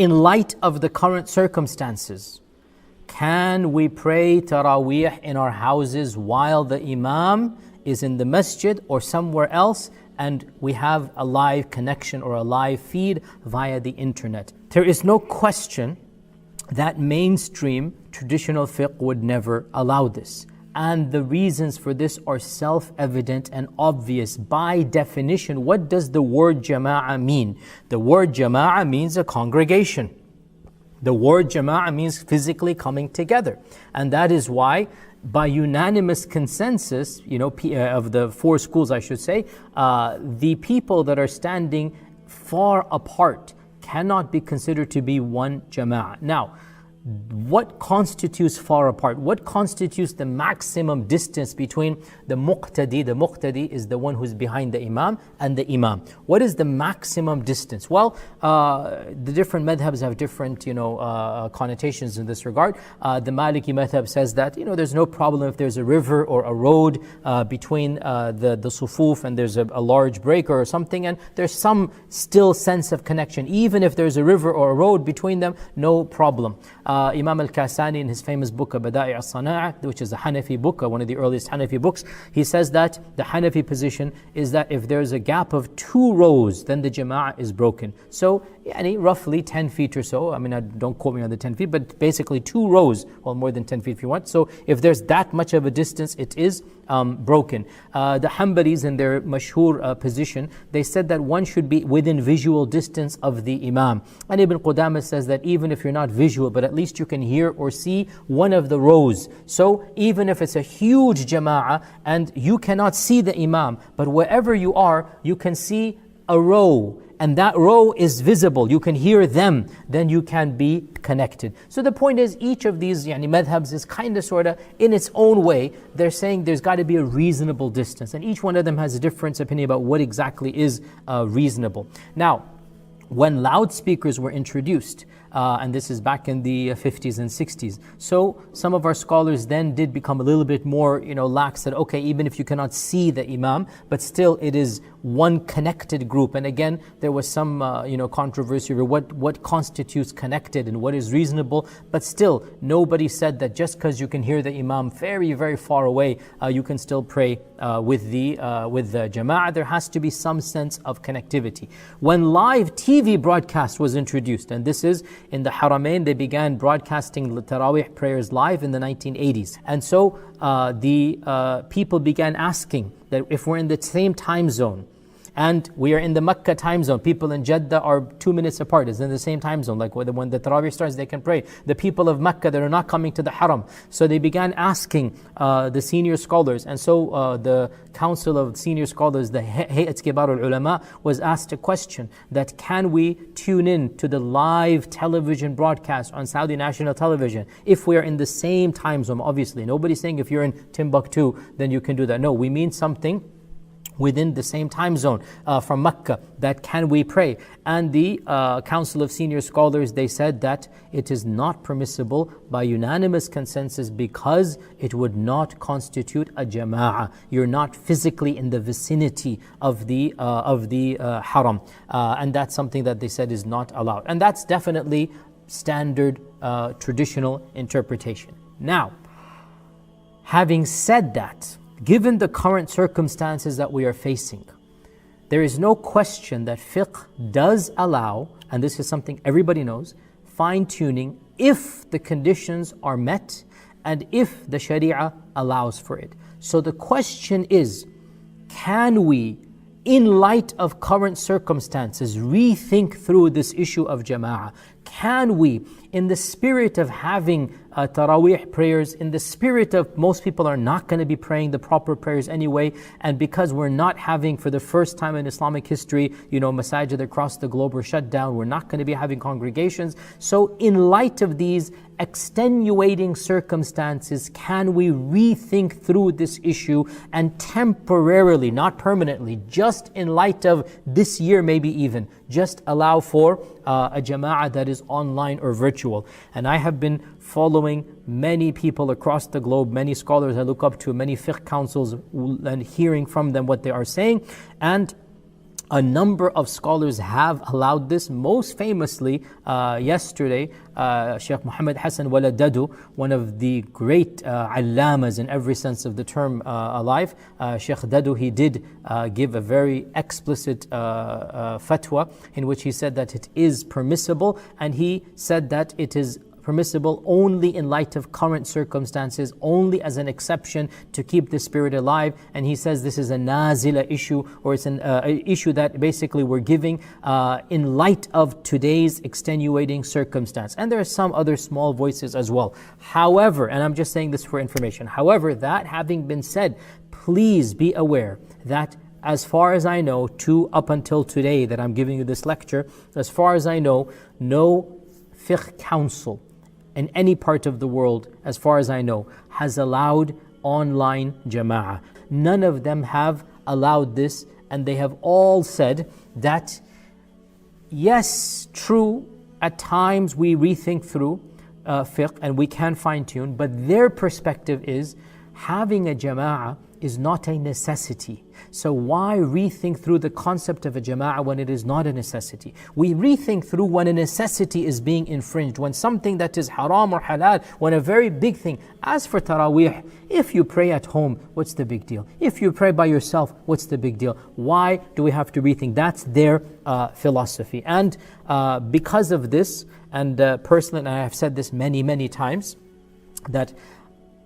in light of the current circumstances, can we pray Taraweeh in our houses while the Imam is in the masjid or somewhere else, and we have a live connection or a live feed via the internet? There is no question that mainstream traditional fiqh would never allow this. And the reasons for this are self-evident and obvious. By definition, what does the word jama'ah mean? The word jama'ah means a congregation. The word jama'ah means physically coming together. And that is why, by unanimous consensus, of the four schools, I should say, the people that are standing far apart cannot be considered to be one jama'ah. Now, what constitutes far apart? What constitutes the maximum distance between the muqtadi? The muqtadi is the one who's behind the imam and the imam. What is the maximum distance? Well, the different madhabs have different, connotations in this regard. The Maliki madhab says that, there's no problem if there's a river or a road between the sufuf, and there's a large break or something, and there's some still sense of connection. Even if there's a river or a road between them, no problem. Imam al-Kasani, in his famous book Bada'i' al-Sana'a, which is a Hanafi book, one of the earliest Hanafi books, he says that the Hanafi position is that if there's a gap of 2 rows, then the jama'ah is broken. So, roughly 10 feet or so. Don't quote me on the 10 feet, but basically 2 rows, or more than 10 feet if you want. So, if there's that much of a distance, it is broken. The Hanbalis, in their mashhur position, they said that one should be within visual distance of the imam. And Ibn Qudamah says that even if you're not visual, but at least you can hear or see one of the rows. So even if it's a huge jama'ah and you cannot see the imam, but wherever you are, you can see a row, and that row is visible, you can hear them, then you can be connected. So the point is, each of these madhabs is kind of sort of in its own way, they're saying there's got to be a reasonable distance, and each one of them has a different opinion about what exactly is reasonable. Now, when loudspeakers were introduced, and this is back in the 50s and 60s. So some of our scholars then did become a little bit more, lax, that okay, even if you cannot see the imam, but still it is one connected group. And again, there was some, controversy over what constitutes connected and what is reasonable. But still, nobody said that just because you can hear the imam very, very far away, you can still pray with the jama'ah. There has to be some sense of connectivity. When live TV broadcast was introduced, and this is in the Haramain, they began broadcasting Taraweeh prayers live in the 1980s. And so the people began asking that if we're in the same time zone, and we are in the Mecca time zone, people in Jeddah are 2 minutes apart, it's in the same time zone, like when the Taraweeh starts they can pray. The people of Mecca that are not coming to the Haram, so they began asking the senior scholars, and so the Council of Senior Scholars, the Hayat Kibar al-Ulama, was asked a question that can we tune in to the live television broadcast on Saudi national television if we are in the same time zone? Obviously, nobody's saying if you're in Timbuktu then you can do that. No, we mean something within the same time zone from Mecca, that can we pray? And the Council of Senior Scholars, they said that it is not permissible by unanimous consensus because it would not constitute a jama'ah. You're not physically in the vicinity of the haram, and that's something that they said is not allowed. And that's definitely standard traditional interpretation. Now, having said that, given the current circumstances that we are facing, there is no question that fiqh does allow, and this is something everybody knows, fine-tuning if the conditions are met and if the sharia allows for it. So the question is, can we, in light of current circumstances, rethink through this issue of jama'ah? Can we, in the spirit of having Taraweeh prayers, in the spirit of most people are not going to be praying the proper prayers anyway, and because we're not having, for the first time in Islamic history, masajid across the globe are shut down, we're not going to be having congregations. So in light of these extenuating circumstances, can we rethink through this issue and temporarily, not permanently, just in light of this year maybe even, just allow for a jama'ah that is online or virtual? And I have been following many people across the globe, many scholars I look up to, many fiqh councils, and hearing from them what they are saying. And A number of scholars have allowed this. Most famously, yesterday, Sheikh Muhammad Hassan Waladadu, one of the great allamas in every sense of the term alive, Sheikh Dadu, he did give a very explicit fatwa in which he said that it is permissible, and he said that it is permissible only in light of current circumstances, only as an exception to keep the spirit alive. And he says this is a nazila issue, or it's an issue that basically we're giving in light of today's extenuating circumstance. And there are some other small voices as well. However, and I'm just saying this for information, however, that having been said, please be aware that as far as I know, up until today that I'm giving you this lecture, as far as I know, no fiqh council in any part of the world, as far as I know, has allowed online jama'ah. None of them have allowed this, and they have all said that, yes, true, at times we rethink through fiqh and we can fine-tune, but their perspective is having a jama'ah is not a necessity. So why rethink through the concept of a jama'ah when it is not a necessity? We rethink through when a necessity is being infringed, when something that is haram or halal, when a very big thing. As for Taraweeh, if you pray at home, what's the big deal? If you pray by yourself, what's the big deal? Why do we have to rethink? That's their philosophy. And because of this, and personally, and I have said this many, many times, that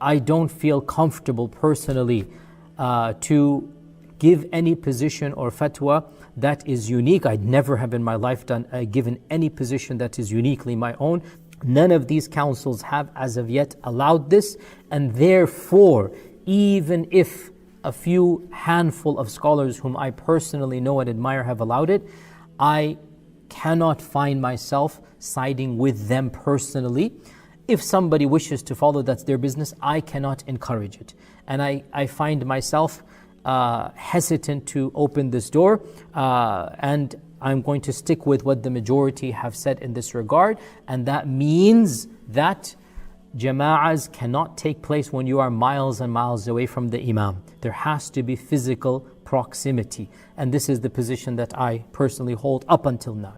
I don't feel comfortable personally to give any position or fatwa that is unique. I'd never have in my life given any position that is uniquely my own. None of these councils have as of yet allowed this, and therefore, even if a few handful of scholars whom I personally know and admire have allowed it, I cannot find myself siding with them personally. If somebody wishes to follow, that's their business. I cannot encourage it. And I find myself hesitant to open this door, and I'm going to stick with what the majority have said in this regard, and that means that jama'ahs cannot take place when you are miles and miles away from the imam. There has to be physical proximity, and this is the position that I personally hold up until now.